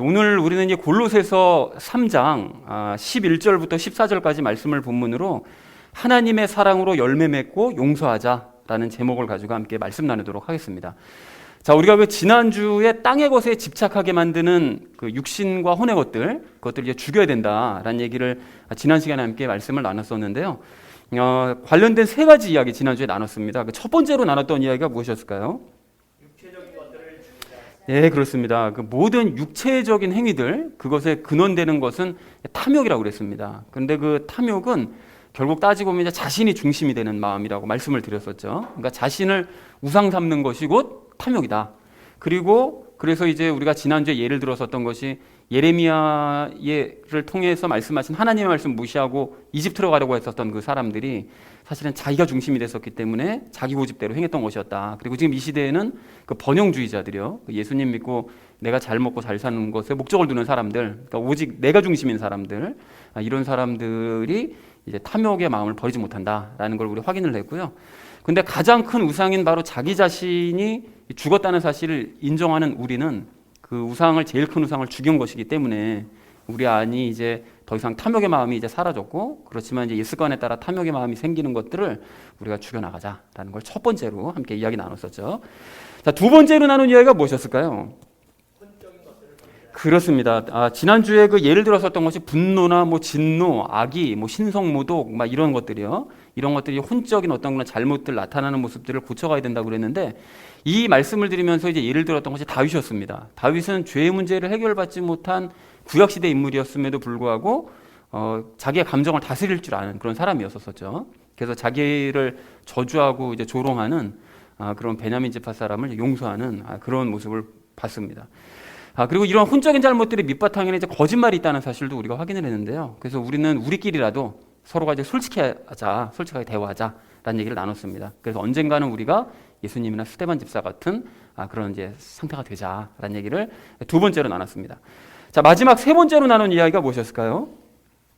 오늘 우리는 이제 골로새서 3장 11절부터 14절까지 말씀을 본문으로 하나님의 사랑으로 열매 맺고 용서하자라는 제목을 가지고 함께 말씀 나누도록 하겠습니다. 자, 우리가 왜 지난주에 땅의 것에 집착하게 만드는 그 육신과 혼의 것들, 그것들을 이제 죽여야 된다라는 얘기를 지난 시간에 함께 말씀을 나눴었는데요. 관련된 세 가지 이야기 지난주에 나눴습니다. 첫 번째로 나눴던 이야기가 무엇이었을까요? 네, 그렇습니다. 그 모든 육체적인 행위들, 그것에 근원되는 것은 탐욕이라고 그랬습니다. 그런데 그 탐욕은 결국 따지고 보면 이제 자신이 중심이 되는 마음이라고 말씀을 드렸었죠. 그러니까 자신을 우상 삼는 것이 곧 탐욕이다. 그리고 그래서 이제 우리가 지난주에 예를 들었었던 것이 예레미야를 통해서 말씀하신 하나님의 말씀 무시하고 이집트로 가려고 했었던 그 사람들이 사실은 자기가 중심이 됐었기 때문에 자기 고집대로 행했던 것이었다. 그리고 지금 이 시대에는 그 번영주의자들이요, 예수님 믿고 내가 잘 먹고 잘 사는 것에 목적을 두는 사람들, 그러니까 오직 내가 중심인 사람들, 이런 사람들이 이제 탐욕의 마음을 버리지 못한다라는 걸 우리 확인을 했고요. 근데 가장 큰 우상인 바로 자기 자신이 죽었다는 사실을 인정하는 우리는 그 우상을, 제일 큰 우상을 죽인 것이기 때문에 우리 안이 이제 더 이상 탐욕의 마음이 이제 사라졌고, 그렇지만 이제 예수관에 따라 탐욕의 마음이 생기는 것들을 우리가 죽여나가자라는 걸 첫 번째로 함께 이야기 나눴었죠. 자, 두 번째로 나눈 이야기가 무엇이었을까요? 그렇습니다. 지난주에 그 예를 들었었던 것이 분노나 뭐 진노, 악의, 뭐 신성모독, 막 이런 것들이요. 이런 것들이 혼적인 어떤 그런 잘못들 나타나는 모습들을 고쳐가야 된다고 그랬는데, 이 말씀을 드리면서 이제 예를 들었던 것이 다윗이었습니다. 다윗은 죄의 문제를 해결받지 못한 구약시대 인물이었음에도 불구하고 자기의 감정을 다스릴 줄 아는 그런 사람이었었죠. 그래서 자기를 저주하고 이제 조롱하는 그런 베냐민 지파 사람을 용서하는 그런 모습을 봤습니다. 그리고 이런 혼적인 잘못들의 밑바탕에는 이제 거짓말이 있다는 사실도 우리가 확인을 했는데요. 그래서 우리는 우리끼리라도 서로가 이제 솔직하게 대화하자라는 얘기를 나눴습니다. 그래서 언젠가는 우리가 예수님이나 스데반 집사 같은 그런 이제 상태가 되자라는 얘기를 두 번째로 나눴습니다. 자, 마지막 세 번째로 나눈 이야기가 무엇이었을까요?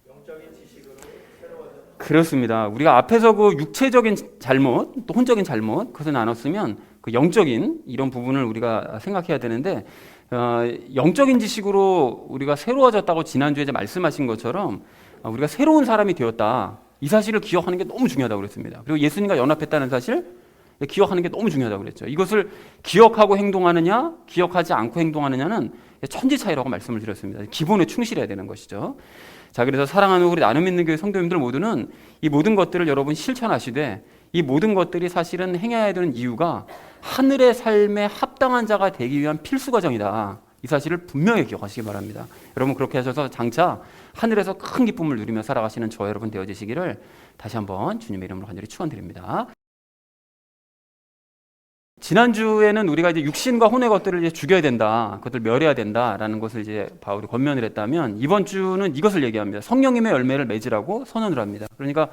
영적인 지식으로 새로워졌다. 그렇습니다. 우리가 앞에서 그 육체적인 잘못, 또 혼적인 잘못, 그것을 나눴으면 그 영적인 이런 부분을 우리가 생각해야 되는데, 영적인 지식으로 우리가 새로워졌다고 지난주에 이제 말씀하신 것처럼 우리가 새로운 사람이 되었다. 이 사실을 기억하는 게 너무 중요하다고 그랬습니다. 그리고 예수님과 연합했다는 사실 기억하는 게 너무 중요하다고 그랬죠. 이것을 기억하고 행동하느냐, 기억하지 않고 행동하느냐는 천지 차이라고 말씀을 드렸습니다. 기본에 충실해야 되는 것이죠. 자, 그래서 사랑하는 우리 나눔 있는 교회 성도님들 모두는 이 모든 것들을 여러분 실천하시되, 이 모든 것들이 사실은 행해야 되는 이유가 하늘의 삶에 합당한 자가 되기 위한 필수 과정이다. 이 사실을 분명히 기억하시기 바랍니다. 여러분 그렇게 하셔서 장차 하늘에서 큰 기쁨을 누리며 살아가시는 저와 여러분 되어지시기를 다시 한번 주님의 이름으로 간절히 축원드립니다. 지난주에는 우리가 이제 육신과 혼의 것들을 이제 죽여야 된다, 그것을 멸해야 된다라는 것을 이제 바울이 권면을 했다면, 이번 주는 이것을 얘기합니다. 성령님의 열매를 맺으라고 선언을 합니다. 그러니까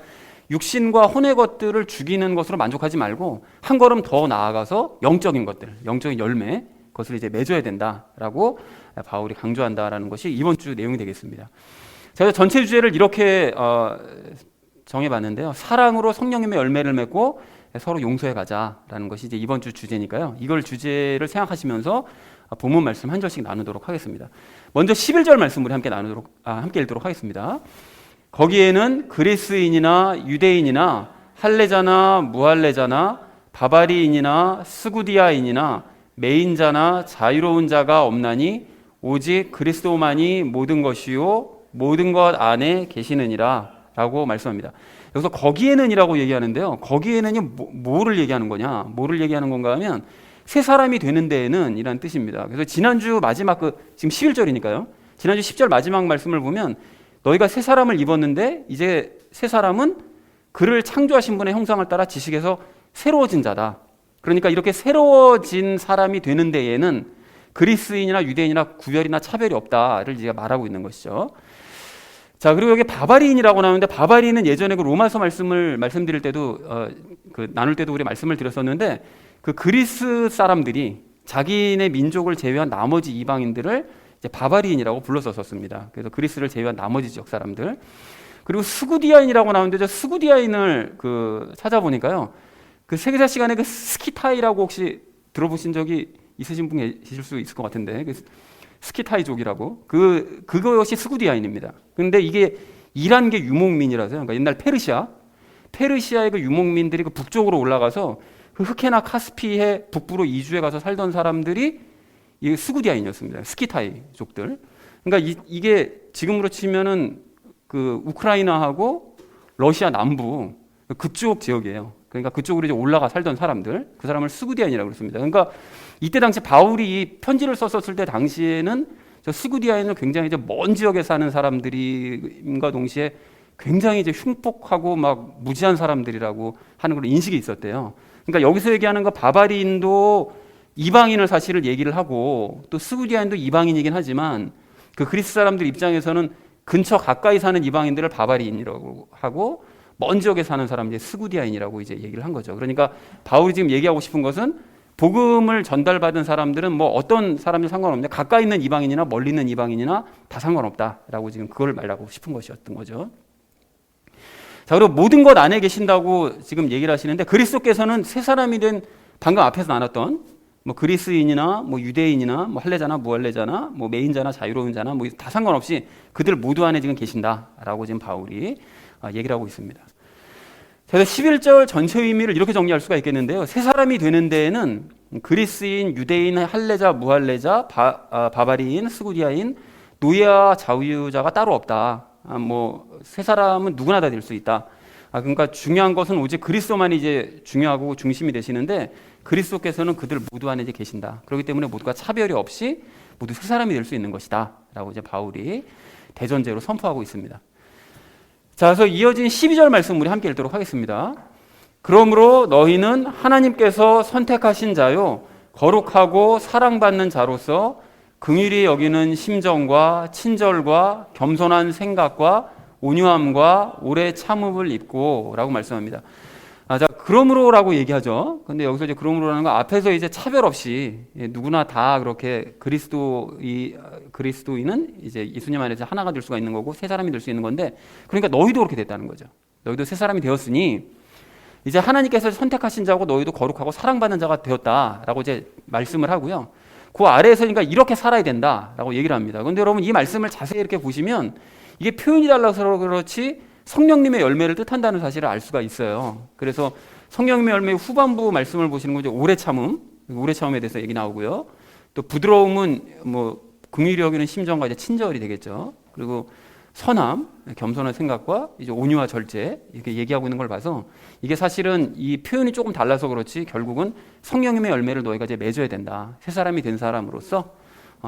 육신과 혼의 것들을 죽이는 것으로 만족하지 말고 한 걸음 더 나아가서 영적인 것들, 영적인 열매, 그것을 이제 맺어야 된다라고 바울이 강조한다라는 것이 이번 주 내용이 되겠습니다. 제가 전체 주제를 이렇게 정해봤는데요. 사랑으로 성령님의 열매를 맺고 서로 용서해 가자라는 것이 이제 이번 주 주제니까요. 이걸 주제를 생각하시면서 본문 말씀 한 절씩 나누도록 하겠습니다. 먼저 11절 말씀 우리 함께 함께 읽도록 하겠습니다. 거기에는 그리스인이나 유대인이나 할례자나 무할례자나 바바리인이나 스구디아인이나 매인자나 자유로운 자가 없나니 오직 그리스도만이 모든 것이요 모든 것 안에 계시느니라 라고 말씀합니다. 여기서 거기에는이라고 얘기하는데요. 거기에는이 뭐를 얘기하는 거냐? 뭐를 얘기하는 건가 하면 새 사람이 되는 데에는 이란 뜻입니다. 그래서 지난주 마지막 지금 11절이니까요. 지난주 10절 마지막 말씀을 보면 너희가 새 사람을 입었는데 이제 새 사람은 그를 창조하신 분의 형상을 따라 지식에서 새로워진 자다. 그러니까 이렇게 새로워진 사람이 되는 데에는 그리스인이나 유대인이나 구별이나 차별이 없다를 이제 말하고 있는 것이죠. 자, 그리고 여기 바바리인이라고 나오는데, 바바리인은 예전에 그 로마서 말씀드릴 때도 나눌 때도 우리 말씀을 드렸었는데, 그 그리스 사람들이 자기네 민족을 제외한 나머지 이방인들을 이제 바바리인이라고 불렀었습니다. 그래서 그리스를 제외한 나머지 지역 사람들. 그리고 스구디아인이라고 나오는데, 저 스구디아인을 찾아보니까요, 그 세계사 시간에 그 스키타이라고 혹시 들어보신 적이 있으신 분 계실 수 있을 것 같은데, 스키타이족이라고. 그것이 스구디아인입니다. 근데 이게 이란 게 유목민이라서요. 그러니까 옛날 페르시아의 그 유목민들이 그 북쪽으로 올라가서 그 흑해나 카스피해 북부로 이주해 가서 살던 사람들이 이 스구디아인이었습니다. 스키타이족들. 그러니까 이게 지금으로 치면은 그 우크라이나하고 러시아 남부 그쪽 지역이에요. 그러니까 그쪽으로 이제 올라가 살던 사람들, 그 사람을 스구디아인이라고 그랬습니다. 그러니까 이때 당시 바울이 이 편지를 썼었을 때 당시에는 저 스구디아인은 굉장히 이제 먼 지역에 사는 사람들인가 동시에 굉장히 이제 흉폭하고 막 무지한 사람들이라고 하는 그런 인식이 있었대요. 그러니까 여기서 얘기하는 거 바바리인도 이방인을 사실을 얘기를 하고 또 스구디아인도 이방인이긴 하지만 그 그리스 사람들 입장에서는 근처 가까이 사는 이방인들을 바바리인이라고 하고 먼 지역에 사는 사람 이제 스구디아인이라고 이제 얘기를 한 거죠. 그러니까 바울이 지금 얘기하고 싶은 것은 복음을 전달받은 사람들은 뭐 어떤 사람이 상관없냐, 가까이 있는 이방인이나 멀리 있는 이방인이나 다 상관없다라고 지금 그걸 말하고 싶은 것이었던 거죠. 자, 그리고 모든 것 안에 계신다고 지금 얘기를 하시는데 그리스도께서는 새 사람이 된 방금 앞에서 나눴던 뭐 그리스인이나 뭐 유대인이나 뭐 할례자나 무할례자나 뭐 매인자나 자유로운 자나 뭐 다 상관없이 그들 모두 안에 지금 계신다라고 지금 바울이 얘기를 하고 있습니다. 그래서 11절 전체 의미를 이렇게 정리할 수가 있겠는데요. 새 사람이 되는 데에는 그리스인, 유대인, 할례자, 무할례자, 바바리인, 스구디아인, 노예와 자유자가 따로 없다. 뭐 새 사람은 누구나 다 될 수 있다. 그러니까 중요한 것은 오직 그리스도만이 이제 중요하고 중심이 되시는데 그리스도께서는 그들 모두 안에 이제 계신다. 그렇기 때문에 모두가 차별이 없이 모두 새 사람이 될 수 있는 것이다라고 이제 바울이 대전제로 선포하고 있습니다. 자, 그래서 이어진 12절 말씀 우리 함께 읽도록 하겠습니다. 그러므로 너희는 하나님께서 선택하신 자요 거룩하고 사랑받는 자로서 긍휼히 여기는 심정과 친절과 겸손한 생각과 온유함과 오래 참음을 입고 라고 말씀합니다. 자, 그러므로라고 얘기하죠. 근데 여기서 이제 그러므로라는 거 앞에서 이제 차별 없이 누구나 다 그렇게 그리스도인은 이제 예수님 안에서 하나가 될 수가 있는 거고 새 사람이 될 수 있는 건데 그러니까 너희도 그렇게 됐다는 거죠. 너희도 새 사람이 되었으니 이제 하나님께서 선택하신 자고 너희도 거룩하고 사랑받는 자가 되었다라고 이제 말씀을 하고요. 그 아래에서 그러니까 이렇게 살아야 된다라고 얘기를 합니다. 그런데 여러분 이 말씀을 자세히 이렇게 보시면 이게 표현이 달라서 그렇지 성령님의 열매를 뜻한다는 사실을 알 수가 있어요. 그래서 성령님의 열매의 후반부 말씀을 보시는 건 이제 오래 참음에 대해서 얘기 나오고요. 또 부드러움은 뭐 긍휼히 여기는 심정과 이제 친절이 되겠죠. 그리고 선함, 겸손한 생각과 이제 온유와 절제 이렇게 얘기하고 있는 걸 봐서 이게 사실은 이 표현이 조금 달라서 그렇지 결국은 성령님의 열매를 너희가 이제 맺어야 된다. 새 사람이 된 사람으로서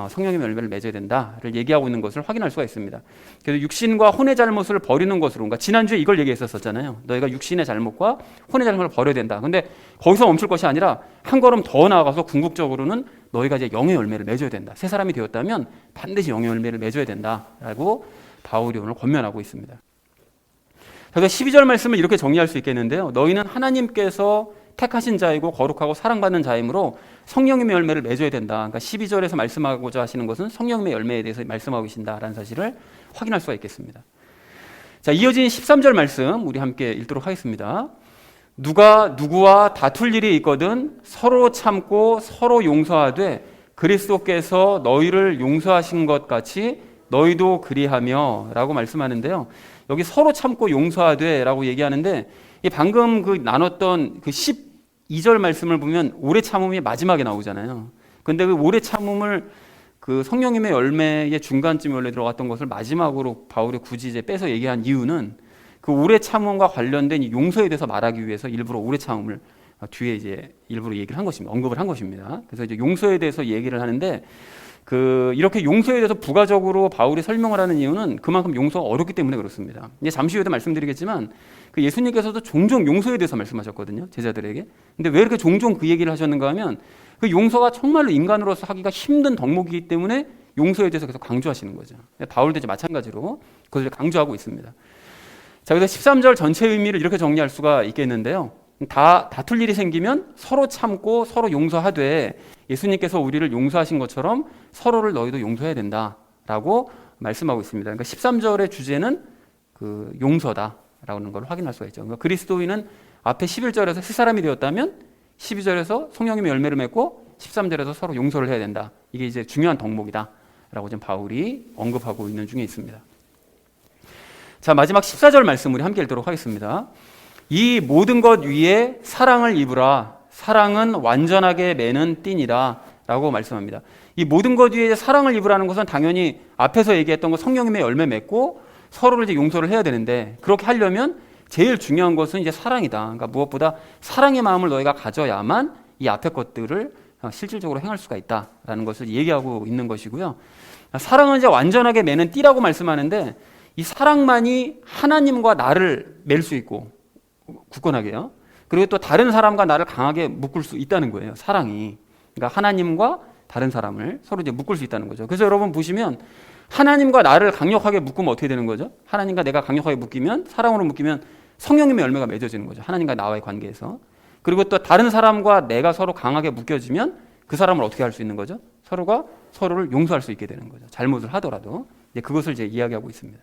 성령님의 열매를 맺어야 된다를 얘기하고 있는 것을 확인할 수가 있습니다. 그래서 육신과 혼의 잘못을 버리는 것으로, 그러니까 지난주에 이걸 얘기했었잖아요. 너희가 육신의 잘못과 혼의 잘못을 버려야 된다. 근데 거기서 멈출 것이 아니라 한 걸음 더 나아가서 궁극적으로는 너희가 이제 영의 열매를 맺어야 된다. 새 사람이 되었다면 반드시 영의 열매를 맺어야 된다라고 바울이 오늘 권면하고 있습니다. 그래서 12절 말씀을 이렇게 정리할 수 있겠는데요. 너희는 하나님께서 택하신 자이고 거룩하고 사랑받는 자이므로 성령님의 열매를 맺어야 된다. 그러니까 12절에서 말씀하고자 하시는 것은 성령님의 열매에 대해서 말씀하고 계신다라는 사실을 확인할 수가 있겠습니다. 자, 이어진 13절 말씀 우리 함께 읽도록 하겠습니다. 누가 누구와 다툴 일이 있거든 서로 참고 서로 용서하되 그리스도께서 너희를 용서하신 것 같이 너희도 그리하며 라고 말씀하는데요. 여기 서로 참고 용서하되 라고 얘기하는데 방금 그 나눴던 그 12절 말씀을 보면 오래 참음이 마지막에 나오잖아요. 근데 그 오래 참음을 그 성령님의 열매의 중간쯤에 원래 들어갔던 것을 마지막으로 바울이 굳이 이제 빼서 얘기한 이유는 그 오래 참음과 관련된 이 용서에 대해서 말하기 위해서 일부러 오래 참음을 뒤에 이제 일부러 얘기를 한 것입니다. 언급을 한 것입니다. 그래서 이제 용서에 대해서 얘기를 하는데 이렇게 용서에 대해서 부가적으로 바울이 설명을 하는 이유는 그만큼 용서가 어렵기 때문에 그렇습니다. 이제 잠시 후에도 말씀드리겠지만 그 예수님께서도 종종 용서에 대해서 말씀하셨거든요. 제자들에게. 근데 왜 이렇게 종종 그 얘기를 하셨는가 하면 그 용서가 정말로 인간으로서 하기가 힘든 덕목이기 때문에 용서에 대해서 계속 강조하시는 거죠. 바울도 이제 마찬가지로 그것을 강조하고 있습니다. 자, 그래서 13절 전체 의미를 이렇게 정리할 수가 있겠는데요. 다툴 일이 생기면 서로 참고 서로 용서하되 예수님께서 우리를 용서하신 것처럼 서로를 너희도 용서해야 된다라고 말씀하고 있습니다. 그러니까 13절의 주제는 그 용서다라는 걸 확인할 수가 있죠. 그러니까 그리스도인은 앞에 11절에서 새 사람이 되었다면 12절에서 성령님의 열매를 맺고 13절에서 서로 용서를 해야 된다. 이게 이제 중요한 덕목이다 라고 지금 바울이 언급하고 있는 중에 있습니다. 자, 마지막 14절 말씀 우리 함께 읽도록 하겠습니다. 이 모든 것 위에 사랑을 입으라. 사랑은 완전하게 매는 띠니라 라고 말씀합니다. 이 모든 것 위에 사랑을 입으라는 것은 당연히 앞에서 얘기했던 것 성령님의 열매 맺고 서로를 이제 용서를 해야 되는데, 그렇게 하려면 제일 중요한 것은 이제 사랑이다. 그러니까 무엇보다 사랑의 마음을 너희가 가져야만 이 앞의 것들을 실질적으로 행할 수가 있다라는 것을 얘기하고 있는 것이고요. 사랑은 이제 완전하게 매는 띠라고 말씀하는데, 이 사랑만이 하나님과 나를 맬 수 있고 굳건하게요. 그리고 또 다른 사람과 나를 강하게 묶을 수 있다는 거예요. 사랑이. 그러니까 하나님과 다른 사람을 서로 이제 묶을 수 있다는 거죠. 그래서 여러분 보시면 하나님과 나를 강력하게 묶으면 어떻게 되는 거죠? 하나님과 내가 강력하게 묶이면, 사랑으로 묶이면 성령님의 열매가 맺어지는 거죠. 하나님과 나와의 관계에서. 그리고 또 다른 사람과 내가 서로 강하게 묶여지면 그 사람을 어떻게 할 수 있는 거죠? 서로가 서로를 용서할 수 있게 되는 거죠. 잘못을 하더라도. 이제 그것을 이제 이야기하고 있습니다.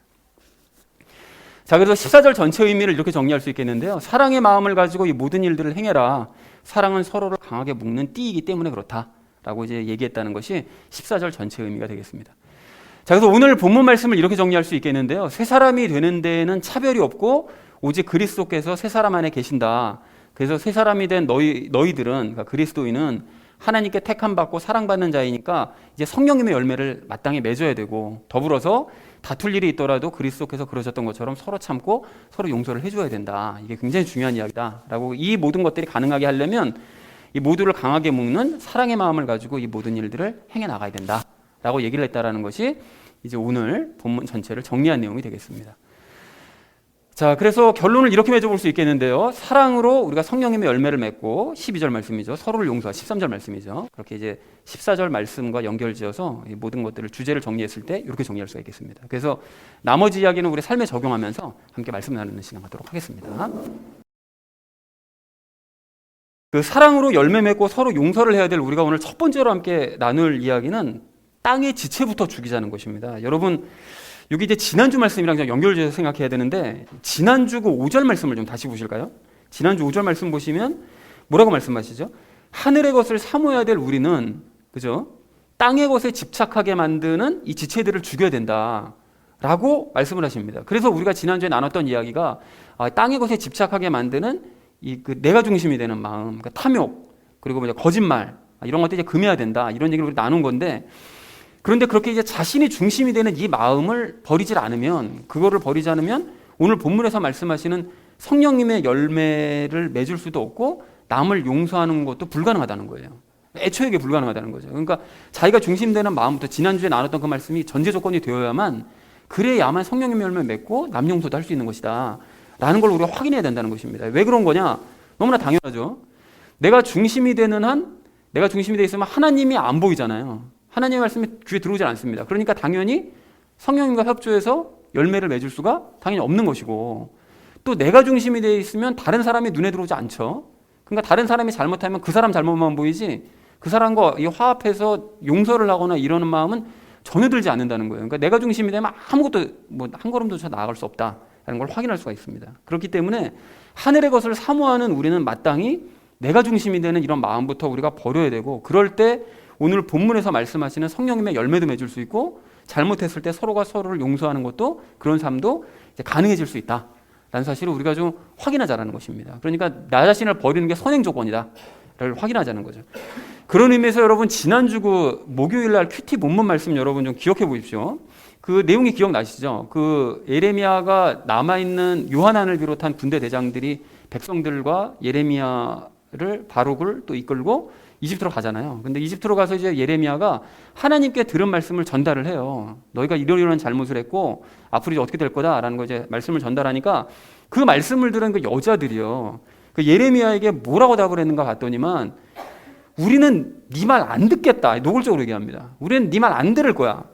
자, 그래서 14절 전체 의미를 이렇게 정리할 수 있겠는데요. 사랑의 마음을 가지고 이 모든 일들을 행해라. 사랑은 서로를 강하게 묶는 띠이기 때문에 그렇다라고 이제 얘기했다는 것이 14절 전체 의미가 되겠습니다. 자, 그래서 오늘 본문 말씀을 이렇게 정리할 수 있겠는데요. 새 사람이 되는 데에는 차별이 없고 오직 그리스도께서 새 사람 안에 계신다. 그래서 새 사람이 된 너희들은, 그러니까 그리스도인은 하나님께 택함 받고 사랑받는 자이니까 이제 성령님의 열매를 마땅히 맺어야 되고, 더불어서 다툴 일이 있더라도 그리스도께서 그러셨던 것처럼 서로 참고 서로 용서를 해줘야 된다. 이게 굉장히 중요한 이야기다라고, 이 모든 것들이 가능하게 하려면 이 모두를 강하게 묶는 사랑의 마음을 가지고 이 모든 일들을 행해 나가야 된다라고 얘기를 했다라는 것이 이제 오늘 본문 전체를 정리한 내용이 되겠습니다. 자, 그래서 결론을 이렇게 맺어볼 수 있겠는데요. 사랑으로 우리가 성령님의 열매를 맺고, 12절 말씀이죠. 서로를 용서하, 13절 말씀이죠. 그렇게 이제 14절 말씀과 연결지어서 이 모든 것들을 주제를 정리했을 때 이렇게 정리할 수가 있겠습니다. 그래서 나머지 이야기는 우리 삶에 적용하면서 함께 말씀 나누는 시간 갖도록 하겠습니다. 그 사랑으로 열매 맺고 서로 용서를 해야 될 우리가 오늘 첫 번째로 함께 나눌 이야기는 땅의 지체부터 죽이자는 것입니다. 여러분, 여기 이제 지난주 말씀이랑 좀 연결해서 생각해야 되는데, 지난주 그 5절 말씀을 좀 다시 보실까요? 지난주 5절 말씀 보시면 뭐라고 말씀하시죠? 하늘의 것을 사모해야 될 우리는, 그죠? 땅의 것에 집착하게 만드는 이 지체들을 죽여야 된다라고 말씀을 하십니다. 그래서 우리가 지난주에 나눴던 이야기가 땅의 것에 집착하게 만드는 이 그 내가 중심이 되는 마음, 그러니까 탐욕, 그리고 뭐 거짓말, 이런 것들 이제 금해야 된다, 이런 얘기를 우리 나눈 건데, 그런데 그렇게 이제 자신이 중심이 되는 이 마음을 버리질 않으면, 그거를 버리지 않으면 오늘 본문에서 말씀하시는 성령님의 열매를 맺을 수도 없고 남을 용서하는 것도 불가능하다는 거예요. 애초에 이게 불가능하다는 거죠. 그러니까 자기가 중심되는 마음부터, 지난주에 나눴던 그 말씀이 전제 조건이 되어야만, 그래야만 성령님의 열매를 맺고 남 용서도 할 수 있는 것이다 라는 걸 우리가 확인해야 된다는 것입니다. 왜 그런 거냐? 너무나 당연하죠. 내가 중심이 되는 한, 내가 중심이 되어 있으면 하나님이 안 보이잖아요. 하나님의 말씀이 귀에 들어오지 않습니다. 그러니까 당연히 성령님과 협조해서 열매를 맺을 수가 당연히 없는 것이고, 또 내가 중심이 되어 있으면 다른 사람이 눈에 들어오지 않죠. 그러니까 다른 사람이 잘못하면 그 사람 잘못만 보이지, 그 사람과 이 화합해서 용서를 하거나 이러는 마음은 전혀 들지 않는다는 거예요. 그러니까 내가 중심이 되면 아무것도, 뭐 한 걸음도 나아갈 수 없다라는 걸 확인할 수가 있습니다. 그렇기 때문에 하늘의 것을 사모하는 우리는 마땅히 내가 중심이 되는 이런 마음부터 우리가 버려야 되고, 그럴 때 오늘 본문에서 말씀하시는 성령님의 열매도 맺을 수 있고, 잘못했을 때 서로가 서로를 용서하는 것도, 그런 삶도 이제 가능해질 수 있다라는 사실을 우리가 좀 확인하자는 것입니다. 그러니까 나 자신을 버리는 게 선행 조건이다를 확인하자는 거죠. 그런 의미에서 여러분, 지난주 그 목요일 날 큐티 본문 말씀 여러분 좀 기억해 보십시오. 그 내용이 기억나시죠? 그 예레미야가 남아있는 요하난을 비롯한 군대 대장들이 백성들과 예레미야를, 바룩을 또 이끌고 이집트로 가잖아요. 근데 이집트로 가서 이제 예레미야가 하나님께 들은 말씀을 전달을 해요. 너희가 이러이러한 잘못을 했고 앞으로 이제 어떻게 될 거다라는 거 이제 말씀을 전달하니까, 그 말씀을 들은 그 여자들이요, 그 예레미야에게 뭐라고 답을 했는가 봤더니만, 우리는 네 말 안 듣겠다. 노골적으로 얘기합니다. 우리는 네 말 안 들을 거야.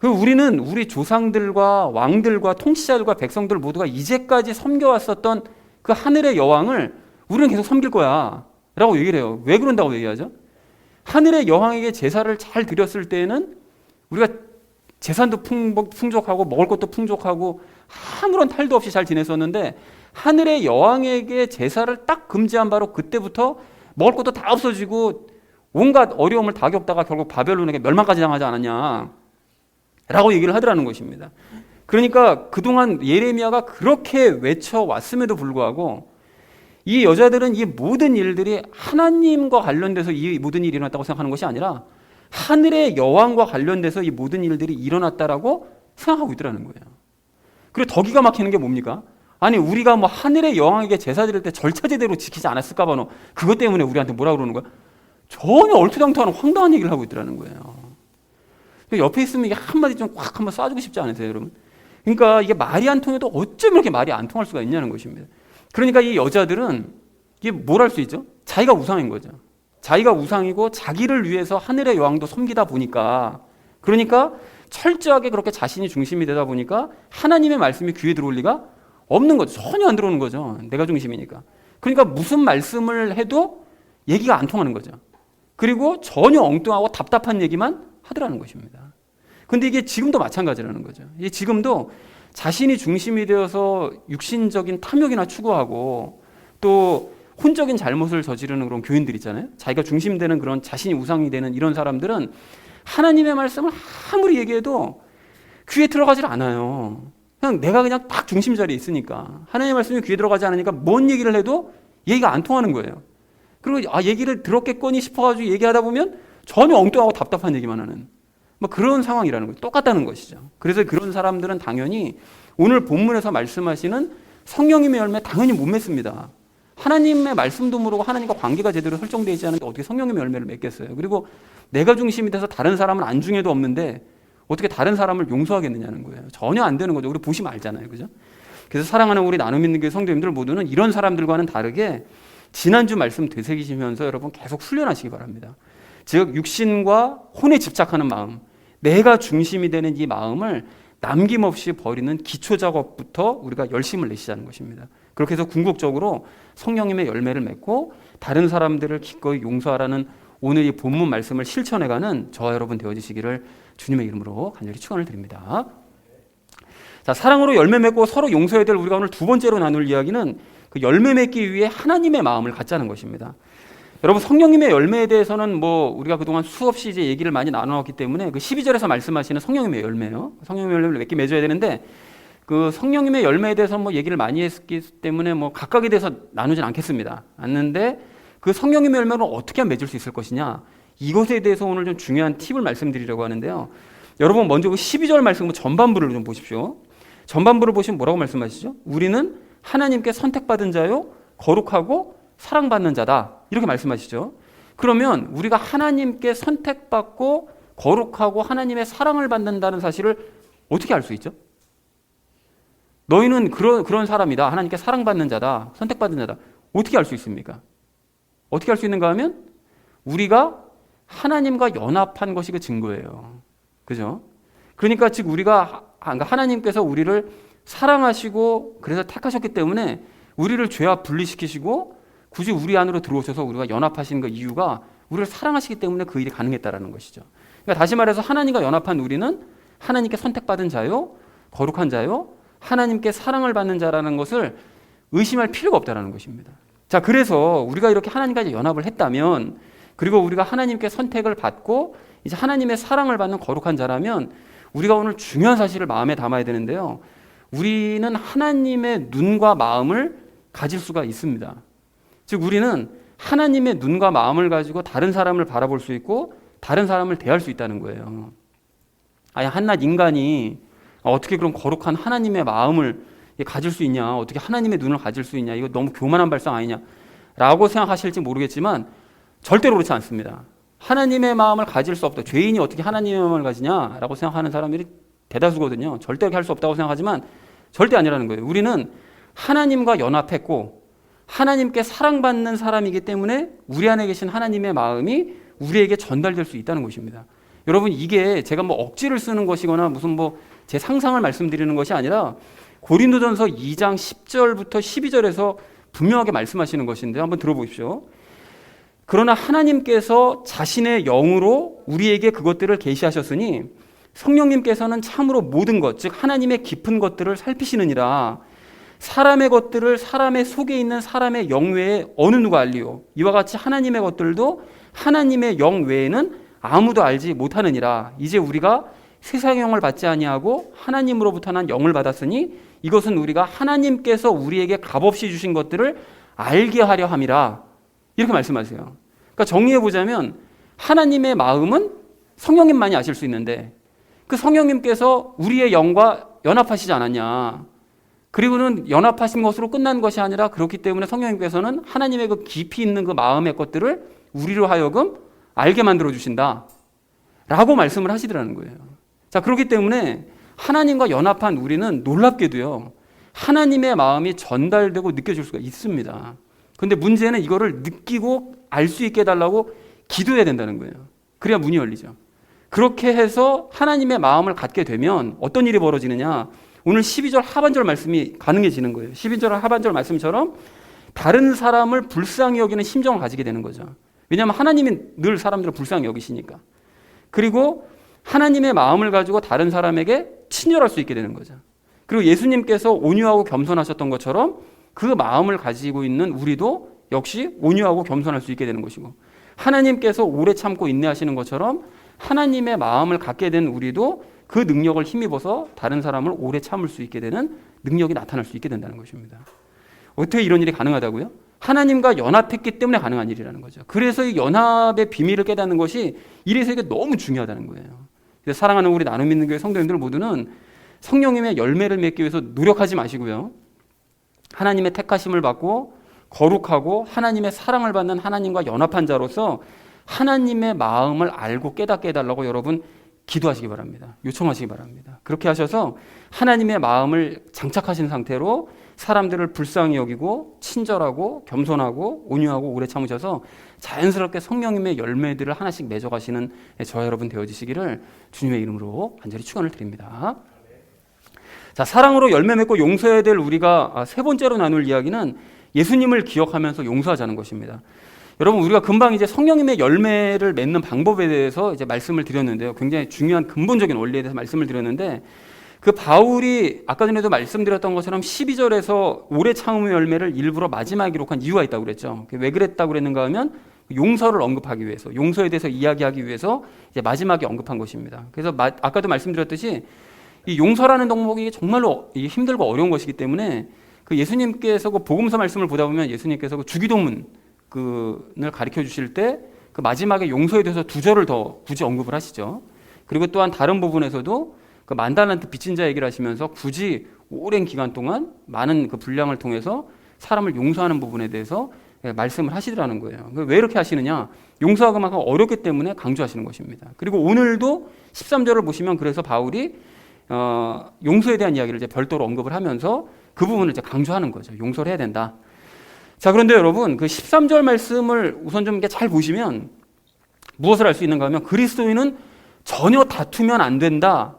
우리는 우리 조상들과 왕들과 통치자들과 백성들 모두가 이제까지 섬겨왔었던 그 하늘의 여왕을 우리는 계속 섬길 거야 라고 얘기를 해요. 왜 그런다고 얘기하죠? 하늘의 여왕에게 제사를 잘 드렸을 때에는 우리가 재산도 풍족하고 먹을 것도 풍족하고 아무런 탈도 없이 잘 지냈었는데, 하늘의 여왕에게 제사를 딱 금지한 바로 그때부터 먹을 것도 다 없어지고 온갖 어려움을 다 겪다가 결국 바벨론에게 멸망까지 당하지 않았냐 라고 얘기를 하더라는 것입니다. 그러니까 그동안 예레미야가 그렇게 외쳐왔음에도 불구하고 이 여자들은 이 모든 일들이 하나님과 관련돼서 이 모든 일이 일어났다고 생각하는 것이 아니라 하늘의 여왕과 관련돼서 이 모든 일들이 일어났다라고 생각하고 있더라는 거예요. 그리고 더 기가 막히는 게 뭡니까? 아니 우리가 뭐 하늘의 여왕에게 제사 드릴 때 절차 제대로 지키지 않았을까 봐 너 그것 때문에 우리한테 뭐라 그러는 거야? 전혀 얼토당토하는 황당한 얘기를 하고 있더라는 거예요. 옆에 있으면 이게 한마디 좀 꽉 한번 쏴주고 싶지 않으세요, 여러분? 그러니까 이게 말이 안 통해도 어쩜 이렇게 말이 안 통할 수가 있냐는 것입니다. 그러니까 이 여자들은 이게 뭘 할 수 있죠? 자기가 우상인 거죠. 자기가 우상이고 자기를 위해서 하늘의 여왕도 섬기다 보니까, 그러니까 철저하게 그렇게 자신이 중심이 되다 보니까 하나님의 말씀이 귀에 들어올 리가 없는 거죠. 전혀 안 들어오는 거죠. 내가 중심이니까. 그러니까 무슨 말씀을 해도 얘기가 안 통하는 거죠. 그리고 전혀 엉뚱하고 답답한 얘기만 하더라는 것입니다. 근데 이게 지금도 마찬가지라는 거죠. 이게 지금도 자신이 중심이 되어서 육신적인 탐욕이나 추구하고 또 혼적인 잘못을 저지르는 그런 교인들 있잖아요. 자기가 중심되는 그런 자신이 우상이 되는 이런 사람들은 하나님의 말씀을 아무리 얘기해도 귀에 들어가질 않아요. 내가 그냥 딱 중심 자리에 있으니까 하나님의 말씀이 귀에 들어가지 않으니까 뭔 얘기를 해도 얘기가 안 통하는 거예요. 그리고 얘기를 들었겠거니 싶어가지고 얘기하다 보면 전혀 엉뚱하고 답답한 얘기만 하는 뭐 그런 상황이라는 거예요. 똑같다는 것이죠. 그래서 그런 사람들은 당연히 오늘 본문에서 말씀하시는 성령님의 열매 당연히 못 맺습니다. 하나님의 말씀도 모르고 하나님과 관계가 제대로 설정되어 있지 않은데 어떻게 성령님의 열매를 맺겠어요. 그리고 내가 중심이 돼서 다른 사람은 안중에도 없는데 어떻게 다른 사람을 용서하겠느냐는 거예요. 전혀 안 되는 거죠. 우리 보시면 알잖아요. 그죠? 그래서 사랑하는 우리 나눔 있는 교회 성도님들 모두는 이런 사람들과는 다르게 지난주 말씀 되새기시면서 여러분 계속 훈련하시기 바랍니다. 즉 육신과 혼에 집착하는 마음, 내가 중심이 되는 이 마음을 남김없이 버리는 기초 작업부터 우리가 열심을 내시자는 것입니다. 그렇게 해서 궁극적으로 성령님의 열매를 맺고 다른 사람들을 기꺼이 용서하라는 오늘 이 본문 말씀을 실천해가는 저와 여러분 되어지시기를 주님의 이름으로 간절히 축원을 드립니다. 자, 사랑으로 열매 맺고 서로 용서해야 될 우리가 오늘 두 번째로 나눌 이야기는 그 열매 맺기 위해 하나님의 마음을 갖자는 것입니다. 여러분 성령님의 열매에 대해서는 뭐 우리가 그동안 수없이 이제 얘기를 많이 나눠왔기 때문에 그 12절에서 말씀하시는 성령님의 열매요. 성령님의 열매를 맺기 맺어야 되는데 그 성령님의 열매에 대해서 뭐 얘기를 많이 했기 때문에 뭐 각각에 대해서 나누진 않겠습니다. 않는데 그 성령님의 열매를 어떻게 하면 맺을 수 있을 것이냐 이것에 대해서 오늘 좀 중요한 팁을 말씀드리려고 하는데요. 여러분 먼저 그 12절 말씀 전반부를 좀 보십시오. 전반부를 보시면 뭐라고 말씀하시죠? 우리는 하나님께 선택받은 자요 거룩하고 사랑받는 자다 이렇게 말씀하시죠. 그러면 우리가 하나님께 선택받고 거룩하고 하나님의 사랑을 받는다는 사실을 어떻게 알 수 있죠? 너희는 그런 사람이다. 하나님께 사랑받는 자다. 선택받은 자다. 어떻게 알 수 있습니까? 어떻게 알 수 있는가 하면 우리가 하나님과 연합한 것이 그 증거예요. 그죠? 그러니까 즉 우리가 하나님께서 우리를 사랑하시고 그래서 택하셨기 때문에 우리를 죄와 분리시키시고 굳이 우리 안으로 들어오셔서 우리가 연합하신 그 이유가 우리를 사랑하시기 때문에 그 일이 가능했다라는 것이죠. 그러니까 다시 말해서 하나님과 연합한 우리는 하나님께 선택받은 자요, 거룩한 자요, 하나님께 사랑을 받는 자라는 것을 의심할 필요가 없다라는 것입니다. 자, 그래서 우리가 이렇게 하나님과 연합을 했다면 그리고 우리가 하나님께 선택을 받고 이제 하나님의 사랑을 받는 거룩한 자라면 우리가 오늘 중요한 사실을 마음에 담아야 되는데요. 우리는 하나님의 눈과 마음을 가질 수가 있습니다. 즉 우리는 하나님의 눈과 마음을 가지고 다른 사람을 바라볼 수 있고 다른 사람을 대할 수 있다는 거예요. 아예 한낱 인간이 어떻게 그런 거룩한 하나님의 마음을 가질 수 있냐, 어떻게 하나님의 눈을 가질 수 있냐, 이거 너무 교만한 발상 아니냐 라고 생각하실지 모르겠지만 절대로 그렇지 않습니다. 하나님의 마음을 가질 수 없다. 죄인이 어떻게 하나님의 마음을 가지냐라고 생각하는 사람들이 대다수거든요. 절대 그렇게 할 수 없다고 생각하지만 절대 아니라는 거예요. 우리는 하나님과 연합했고 하나님께 사랑받는 사람이기 때문에 우리 안에 계신 하나님의 마음이 우리에게 전달될 수 있다는 것입니다. 여러분 이게 제가 뭐 억지를 쓰는 것이거나 무슨 뭐 제 상상을 말씀드리는 것이 아니라 고린도전서 2장 10절부터 12절에서 분명하게 말씀하시는 것인데 한번 들어보십시오. 그러나 하나님께서 자신의 영으로 우리에게 그것들을 계시하셨으니 성령님께서는 참으로 모든 것, 즉 하나님의 깊은 것들을 살피시느니라. 사람의 것들을 사람의 속에 있는 사람의 영 외에 어느 누가 알리요. 이와 같이 하나님의 것들도 하나님의 영 외에는 아무도 알지 못하느니라. 이제 우리가 세상의 영을 받지 아니하고 하나님으로부터 난 영을 받았으니 이것은 우리가 하나님께서 우리에게 값없이 주신 것들을 알게 하려 함이라. 이렇게 말씀하세요. 그러니까 정리해 보자면 하나님의 마음은 성령님만이 아실 수 있는데 그 성령님께서 우리의 영과 연합하시지 않았냐. 그리고는 연합하신 것으로 끝난 것이 아니라 그렇기 때문에 성령님께서는 하나님의 그 깊이 있는 그 마음의 것들을 우리로 하여금 알게 만들어 주신다 라고 말씀을 하시더라는 거예요. 자, 그렇기 때문에 하나님과 연합한 우리는 놀랍게도요 하나님의 마음이 전달되고 느껴질 수가 있습니다. 근데 문제는 이거를 느끼고 알 수 있게 해달라고 기도해야 된다는 거예요. 그래야 문이 열리죠. 그렇게 해서 하나님의 마음을 갖게 되면 어떤 일이 벌어지느냐, 오늘 12절 하반절 말씀이 가능해지는 거예요. 12절 하반절 말씀처럼 다른 사람을 불쌍히 여기는 심정을 가지게 되는 거죠. 왜냐하면 하나님이 늘 사람들을 불쌍히 여기시니까. 그리고 하나님의 마음을 가지고 다른 사람에게 친절할 수 있게 되는 거죠. 그리고 예수님께서 온유하고 겸손하셨던 것처럼 그 마음을 가지고 있는 우리도 역시 온유하고 겸손할 수 있게 되는 것이고, 하나님께서 오래 참고 인내하시는 것처럼 하나님의 마음을 갖게 된 우리도 그 능력을 힘입어서 다른 사람을 오래 참을 수 있게 되는 능력이 나타날 수 있게 된다는 것입니다. 어떻게 이런 일이 가능하다고요? 하나님과 연합했기 때문에 가능한 일이라는 거죠. 그래서 이 연합의 비밀을 깨닫는 것이 이래서 이게 너무 중요하다는 거예요. 그래서 사랑하는 우리 나눔 믿는 교회 성도님들 모두는 성령님의 열매를 맺기 위해서 노력하지 마시고요, 하나님의 택하심을 받고 거룩하고 하나님의 사랑을 받는 하나님과 연합한 자로서 하나님의 마음을 알고 깨닫게 해달라고 여러분 기도하시기 바랍니다. 요청하시기 바랍니다. 그렇게 하셔서 하나님의 마음을 장착하신 상태로 사람들을 불쌍히 여기고 친절하고 겸손하고 온유하고 오래 참으셔서 자연스럽게 성령님의 열매들을 하나씩 맺어가시는 저와 여러분 되어지시기를 주님의 이름으로 간절히 축원을 드립니다. 자, 사랑으로 열매 맺고 용서해야 될 우리가 세 번째로 나눌 이야기는 예수님을 기억하면서 용서하자는 것입니다. 여러분, 우리가 금방 이제 성령님의 열매를 맺는 방법에 대해서 이제 말씀을 드렸는데요. 굉장히 중요한 근본적인 원리에 대해서 말씀을 드렸는데, 그 바울이 아까 전에도 말씀드렸던 것처럼 12절에서 오래 참음의 열매를 일부러 마지막에 기록한 이유가 있다고 그랬죠. 왜 그랬다고 그랬는가 하면 용서를 언급하기 위해서, 용서에 대해서 이야기하기 위해서 이제 마지막에 언급한 것입니다. 그래서 아까도 말씀드렸듯이 이 용서라는 덕목이 정말로 힘들고 어려운 것이기 때문에 그 예수님께서 그 복음서 말씀을 보다 보면 예수님께서 그 주기도문을 가르쳐 주실 때 그 마지막에 용서에 대해서 2절을 더 굳이 언급을 하시죠. 그리고 또한 다른 부분에서도 그 만달란트 빚진 자 얘기를 하시면서 굳이 오랜 기간 동안 많은 그 분량을 통해서 사람을 용서하는 부분에 대해서 말씀을 하시더라는 거예요. 왜 이렇게 하시느냐? 용서하고 막 어렵기 때문에 강조하시는 것입니다. 그리고 오늘도 13절을 보시면 그래서 바울이 용서에 대한 이야기를 이제 별도로 언급을 하면서 그 부분을 이제 강조하는 거죠. 용서를 해야 된다. 자, 그런데 여러분, 그 13절 말씀을 우선 좀 잘 보시면 무엇을 알 수 있는가 하면 그리스도인은 전혀 다투면 안 된다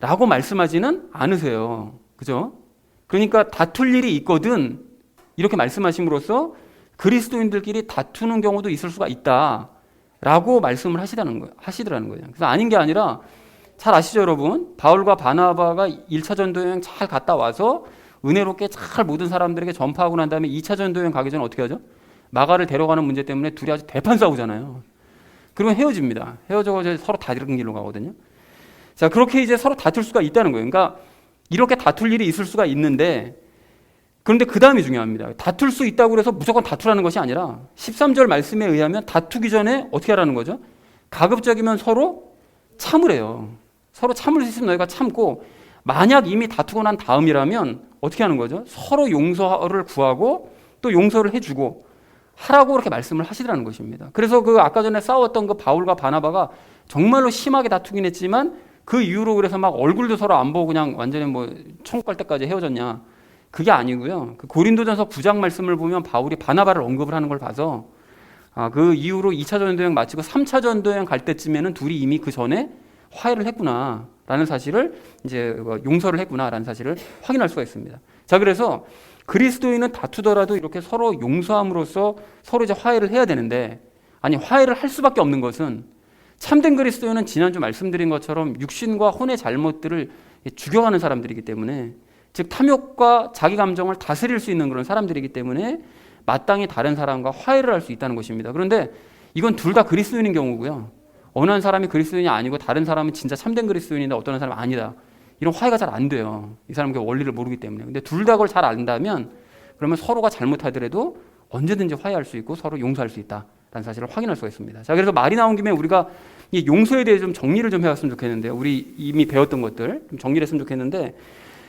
라고 말씀하지는 않으세요. 그죠? 그러니까 다툴 일이 있거든 이렇게 말씀하심으로써 그리스도인들끼리 다투는 경우도 있을 수가 있다 라고 말씀을 하시더라는 거예요. 그래서 아닌 게 아니라, 잘 아시죠 여러분? 바울과 바나바가 1차 전도여행 잘 갔다 와서 은혜롭게 잘 모든 사람들에게 전파하고 난 다음에 2차 전도여행 가기 전에 어떻게 하죠? 마가를 데려가는 문제 때문에 둘이 아주 대판 싸우잖아요. 그리고 헤어집니다. 헤어져서 서로 다른 길로 가거든요. 자, 그렇게 이제 서로 다툴 수가 있다는 거예요. 그러니까 이렇게 다툴 일이 있을 수가 있는데, 그런데 그 다음이 중요합니다. 다툴 수 있다고 해서 무조건 다투라는 것이 아니라 13절 말씀에 의하면 다투기 전에 어떻게 하라는 거죠? 가급적이면 서로 참으래요. 서로 참을 수 있으면 너희가 참고, 만약 이미 다투고 난 다음이라면 어떻게 하는 거죠? 서로 용서를 구하고 또 용서를 해주고 하라고 그렇게 말씀을 하시더라는 것입니다. 그래서 그 아까 전에 싸웠던 그 바울과 바나바가 정말로 심하게 다투긴 했지만 그 이후로 그래서 막 얼굴도 서로 안 보고 그냥 완전히 뭐 천국 갈 때까지 헤어졌냐? 그게 아니고요. 그 고린도전서 9장 말씀을 보면 바울이 바나바를 언급을 하는 걸 봐서 그 이후로 2차 전도여행 마치고 3차 전도여행 갈 때쯤에는 둘이 이미 그 전에 화해를 했구나라는 사실을, 이제 용서를 했구나라는 사실을 확인할 수가 있습니다. 자, 그래서 그리스도인은 다투더라도 이렇게 서로 용서함으로써 서로 이제 화해를 해야 되는데, 아니 화해를 할 수밖에 없는 것은 참된 그리스도인은 지난주 말씀드린 것처럼 육신과 혼의 잘못들을 죽여가는 사람들이기 때문에, 즉 탐욕과 자기 감정을 다스릴 수 있는 그런 사람들이기 때문에 마땅히 다른 사람과 화해를 할 수 있다는 것입니다. 그런데 이건 둘 다 그리스도인인 경우고요. 어느 한 사람이 그리스도인이 아니고 다른 사람은 진짜 참된 그리스도인인데 어떤 한 사람은 아니다. 이런 화해가 잘 안 돼요. 이 사람은 그 원리를 모르기 때문에. 근데 둘 다 그걸 잘 안다면 그러면 서로가 잘못하더라도 언제든지 화해할 수 있고 서로 용서할 수 있다라는 사실을 확인할 수가 있습니다. 자, 그래서 말이 나온 김에 우리가 이 용서에 대해 좀 정리를 좀 해왔으면 좋겠는데요. 우리 이미 배웠던 것들 좀 정리를 했으면 좋겠는데,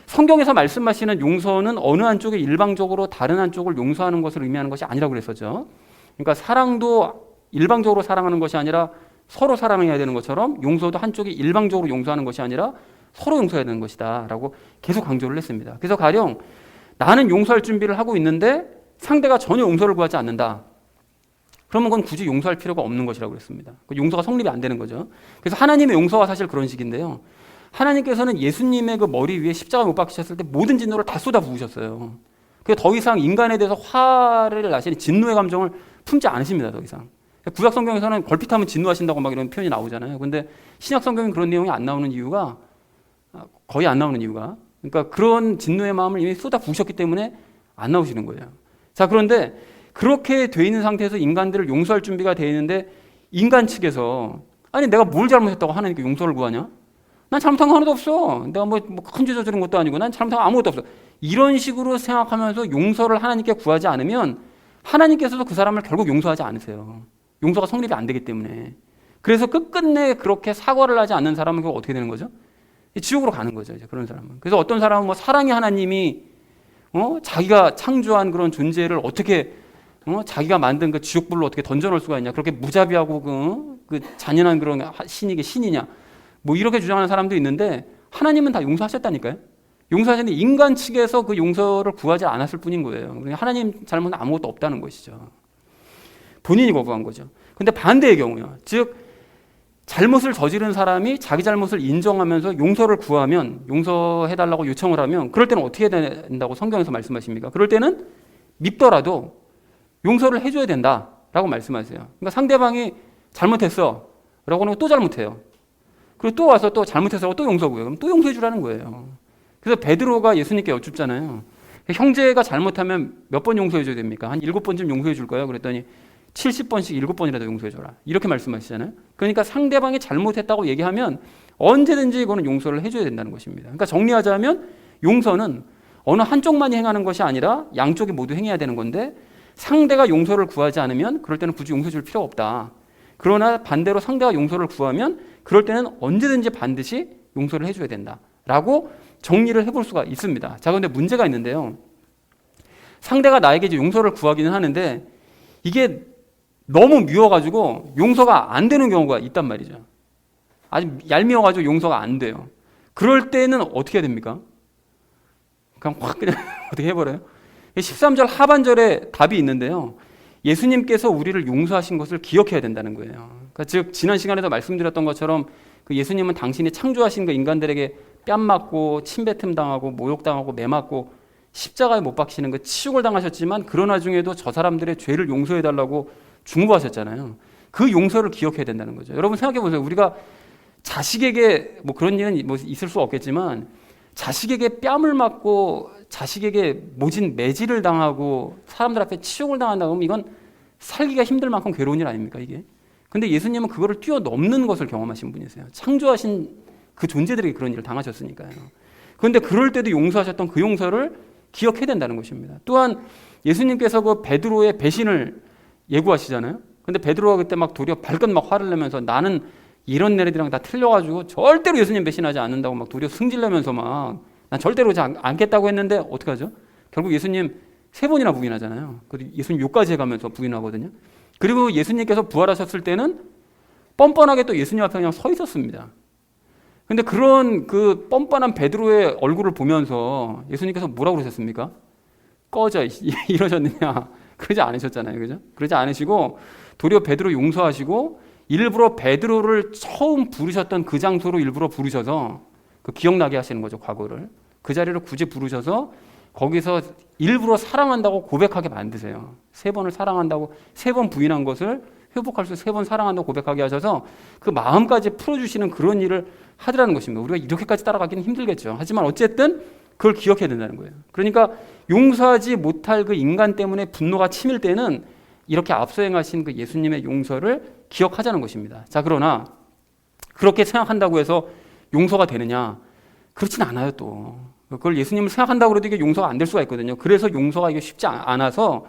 성경에서 말씀하시는 용서는 어느 한쪽이 일방적으로 다른 한쪽을 용서하는 것을 의미하는 것이 아니라고 그랬었죠. 그러니까 사랑도 일방적으로 사랑하는 것이 아니라 서로 사랑해야 되는 것처럼 용서도 한쪽이 일방적으로 용서하는 것이 아니라 서로 용서해야 되는 것이다 라고 계속 강조를 했습니다. 그래서 가령 나는 용서할 준비를 하고 있는데 상대가 전혀 용서를 구하지 않는다. 그러면 그건 굳이 용서할 필요가 없는 것이라고 그랬습니다. 용서가 성립이 안 되는 거죠. 그래서 하나님의 용서가 사실 그런 식인데요. 하나님께서는 예수님의 그 머리 위에 십자가 못 박히셨을 때 모든 진노를 다 쏟아 부으셨어요. 그래서 더 이상 인간에 대해서 화를 나시는 진노의 감정을 품지 않으십니다. 더 이상. 구약 성경에서는 걸핏하면 진노하신다고 막 이런 표현이 나오잖아요. 근데 신약 성경은 그런 내용이 안 나오는 이유가, 거의 안 나오는 이유가, 그러니까 그런 진노의 마음을 이미 쏟아 부으셨기 때문에 안 나오시는 거예요. 자, 그런데 그렇게 돼 있는 상태에서 인간들을 용서할 준비가 되어 있는데 인간 측에서 아니 내가 뭘 잘못했다고 하나님께 용서를 구하냐? 난 잘못한 거 하나도 없어. 내가 큰 죄 저지른 것도 아니고 난 잘못한 거 아무것도 없어. 이런 식으로 생각하면서 용서를 하나님께 구하지 않으면 하나님께서도 그 사람을 결국 용서하지 않으세요. 용서가 성립이 안 되기 때문에. 그래서 끝끝내 그렇게 사과를 하지 않는 사람은 그거 어떻게 되는 거죠? 지옥으로 가는 거죠. 이제 그런 사람은. 그래서 어떤 사람은 사랑의 하나님이 자기가 창조한 그런 존재를 어떻게 자기가 만든 그 지옥불로 어떻게 던져놓을 수가 있냐? 그렇게 무자비하고 그 잔인한 그런 신이 이게 신이냐? 이렇게 주장하는 사람도 있는데 하나님은 다 용서하셨다니까요. 용서하셨는데 인간 측에서 그 용서를 구하지 않았을 뿐인 거예요. 그러니까 하나님 잘못은 아무것도 없다는 것이죠. 본인이 거부한 거죠. 근데 반대의 경우요. 즉 잘못을 저지른 사람이 자기 잘못을 인정하면서 용서를 구하면, 용서해달라고 요청을 하면 그럴 때는 어떻게 된다고 성경에서 말씀하십니까? 그럴 때는 밉더라도 용서를 해줘야 된다라고 말씀하세요. 그러니까 상대방이 잘못했어 라고 하면 또 잘못해요. 그리고 또 와서 또 잘못해서 또 용서 구해요. 그럼 또 용서해 주라는 거예요. 그래서 베드로가 예수님께 여쭙잖아요. 형제가 잘못하면 몇 번 용서해 줘야 됩니까? 한 7번쯤 용서해 줄까요? 그랬더니 70번씩 7번이라도 용서해 줘라. 이렇게 말씀하시잖아요. 그러니까 상대방이 잘못했다고 얘기하면 언제든지 이거는 용서를 해줘야 된다는 것입니다. 그러니까 정리하자면 용서는 어느 한쪽만이 행하는 것이 아니라 양쪽이 모두 행해야 되는 건데, 상대가 용서를 구하지 않으면 그럴 때는 굳이 용서해 줄 필요가 없다. 그러나 반대로 상대가 용서를 구하면 그럴 때는 언제든지 반드시 용서를 해줘야 된다라고 정리를 해볼 수가 있습니다. 자, 그런데 문제가 있는데요. 상대가 나에게 이제 용서를 구하기는 하는데 이게 너무 미워가지고 용서가 안 되는 경우가 있단 말이죠. 아주 얄미워가지고 용서가 안 돼요. 그럴 때는 어떻게 해야 됩니까? 그냥 확 그냥 어떻게 해버려요? 13절 하반절에 답이 있는데요. 예수님께서 우리를 용서하신 것을 기억해야 된다는 거예요. 그러니까 즉 지난 시간에도 말씀드렸던 것처럼 그 예수님은 당신이 창조하신 그 인간들에게 뺨 맞고 침뱉음 당하고 모욕당하고 매 맞고 십자가에 못 박히는 그 치욕을 당하셨지만 그런 와중에도 저 사람들의 죄를 용서해달라고 중보하셨잖아요. 그 용서를 기억해야 된다는 거죠. 여러분 생각해 보세요. 우리가 자식에게 그런 일은 있을 수 없겠지만 자식에게 뺨을 맞고 자식에게 모진 매질을 당하고 사람들 앞에 치욕을 당한다 그러면 이건 살기가 힘들 만큼 괴로운 일 아닙니까 이게? 근데 예수님은 그거를 뛰어넘는 것을 경험하신 분이세요. 창조하신 그 존재들에게 그런 일을 당하셨으니까요. 그런데 그럴 때도 용서하셨던 그 용서를 기억해야 된다는 것입니다. 또한 예수님께서 그 베드로의 배신을 예고하시잖아요. 근데 베드로가 그때 막 도리어 발끈 막 화를 내면서 나는 이런 애들이랑 다 틀려가지고 절대로 예수님 배신하지 않는다고 막 도리어 승질내면서 막 난 절대로 그러지 않겠다고 했는데 어떻게 하죠? 결국 예수님 3번이나 부인하잖아요. 예수님 욕까지 해가면서 부인하거든요. 그리고 예수님께서 부활하셨을 때는 뻔뻔하게 또 예수님 앞에 그냥 서 있었습니다. 근데 그런 그 뻔뻔한 베드로의 얼굴을 보면서 예수님께서 뭐라고 그러셨습니까? 꺼져 이러셨느냐? 그러지 않으셨잖아요. 그죠? 그러지 않으시고 도리어 베드로 용서하시고 일부러 베드로를 처음 부르셨던 그 장소로 일부러 부르셔서 그 기억나게 하시는 거죠. 과거를. 그 자리를 굳이 부르셔서 거기서 일부러 사랑한다고 고백하게 만드세요. 3번을 사랑한다고 3번 부인한 것을 회복할 수 3번 사랑한다고 고백하게 하셔서 그 마음까지 풀어주시는 그런 일을 하더라는 것입니다. 우리가 이렇게까지 따라가기는 힘들겠죠. 하지만 어쨌든 그걸 기억해야 된다는 거예요. 그러니까 용서하지 못할 그 인간 때문에 분노가 치밀 때는 이렇게 앞서 행하신 그 예수님의 용서를 기억하자는 것입니다. 자, 그러나 그렇게 생각한다고 해서 용서가 되느냐? 그렇진 않아요. 또 그걸 예수님을 생각한다고 해도 이게 용서가 안 될 수가 있거든요. 그래서 용서가 이게 쉽지 않아서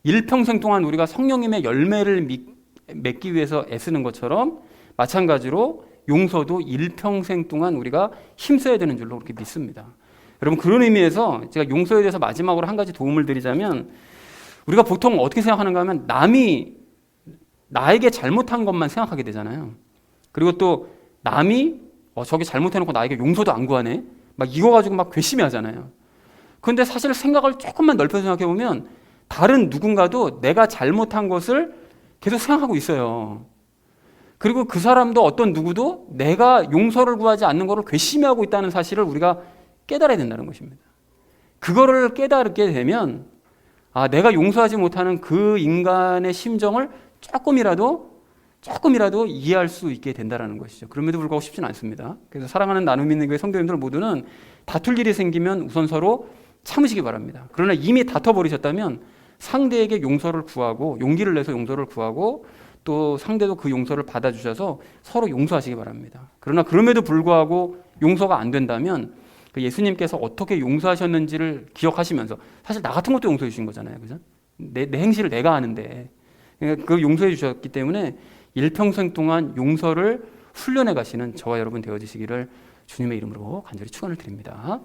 일평생 동안 우리가 성령님의 열매를 맺기 위해서 애쓰는 것처럼 마찬가지로 용서도 일평생 동안 우리가 힘써야 되는 줄로 그렇게 믿습니다. 여러분, 그런 의미에서 제가 용서에 대해서 마지막으로 한 가지 도움을 드리자면, 우리가 보통 어떻게 생각하는가 하면 남이 나에게 잘못한 것만 생각하게 되잖아요. 그리고 또 남이 저게 잘못해놓고 나에게 용서도 안 구하네, 막 이거 가지고 막 괘씸해 하잖아요. 그런데 사실 생각을 조금만 넓혀서 생각해 보면 다른 누군가도 내가 잘못한 것을 계속 생각하고 있어요. 그리고 그 사람도 어떤 누구도 내가 용서를 구하지 않는 것을 괘씸해하고 있다는 사실을 우리가 깨달아야 된다는 것입니다. 그거를 깨달게 되면 내가 용서하지 못하는 그 인간의 심정을 조금이라도 이해할 수 있게 된다는 것이죠. 그럼에도 불구하고 쉽지는 않습니다. 그래서 사랑하는 나눔 있는 교회 성도님들 모두는 다툴 일이 생기면 우선 서로 참으시기 바랍니다. 그러나 이미 다퉈버리셨다면 상대에게 용서를 구하고, 용기를 내서 용서를 구하고, 또 상대도 그 용서를 받아주셔서 서로 용서하시기 바랍니다. 그러나 그럼에도 불구하고 용서가 안 된다면 그 예수님께서 어떻게 용서하셨는지를 기억하시면서, 사실 나 같은 것도 용서해 주신 거잖아요. 그죠? 내 행실을 내가 아는데 그 용서해 주셨기 때문에 일평생 동안 용서를 훈련해 가시는 저와 여러분 되어지시기를 주님의 이름으로 간절히 축원을 드립니다.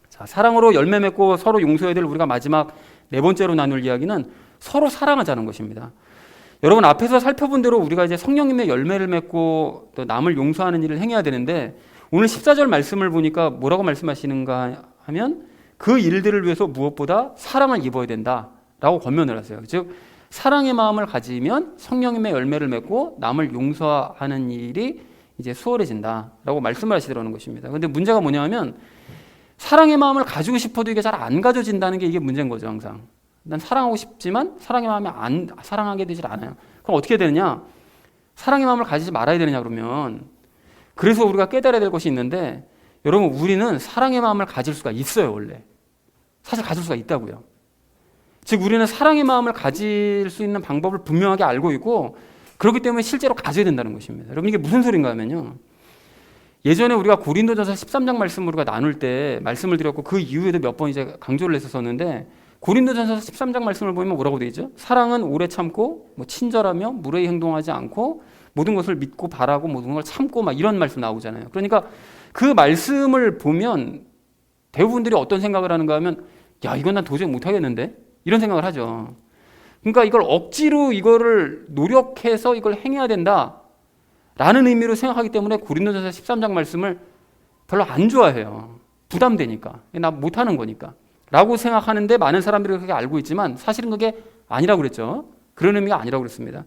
자, 사랑으로 열매 맺고 서로 용서해야 될 우리가 마지막 네 번째로 나눌 이야기는 서로 사랑하자는 것입니다. 여러분, 앞에서 살펴본 대로 우리가 이제 성령님의 열매를 맺고 또 남을 용서하는 일을 행해야 되는데, 오늘 14절 말씀을 보니까 뭐라고 말씀하시는가 하면 그 일들을 위해서 무엇보다 사랑을 입어야 된다라고 권면을 하세요. 즉, 사랑의 마음을 가지면 성령님의 열매를 맺고 남을 용서하는 일이 이제 수월해진다라고 말씀을 하시더라는 것입니다. 그런데 문제가 뭐냐면 사랑의 마음을 가지고 싶어도 이게 잘 안 가져진다는 게 이게 문제인 거죠. 항상 난 사랑하고 싶지만 사랑의 마음이 안 사랑하게 되질 않아요. 그럼 어떻게 되느냐? 사랑의 마음을 가지지 말아야 되느냐? 그러면 그래서 우리가 깨달아야 될 것이 있는데, 여러분, 우리는 사랑의 마음을 가질 수가 있어요. 원래 사실 가질 수가 있다고요. 즉, 우리는 사랑의 마음을 가질 수 있는 방법을 분명하게 알고 있고, 그렇기 때문에 실제로 가져야 된다는 것입니다. 여러분, 이게 무슨 소린가 하면요, 예전에 우리가 고린도전서 13장 말씀을 우리가 나눌 때 말씀을 드렸고, 그 이후에도 몇 번 이제 강조를 했었는데, 고린도전서 13장 말씀을 보면 뭐라고 되어 있죠? 사랑은 오래 참고 친절하며 무례히 행동하지 않고 모든 것을 믿고 바라고 모든 걸 참고 막 이런 말씀 나오잖아요. 그러니까 그 말씀을 보면 대부분들이 어떤 생각을 하는가 하면, 야, 이건 난 도저히 못하겠는데? 이런 생각을 하죠. 그러니까 이걸 억지로 이거를 노력해서 이걸 행해야 된다 라는 의미로 생각하기 때문에 고린도전서 13장 말씀을 별로 안 좋아해요. 부담되니까, 나 못하는 거니까 라고 생각하는데, 많은 사람들이 그렇게 알고 있지만 사실은 그게 아니라고 그랬죠. 그런 의미가 아니라고 그랬습니다.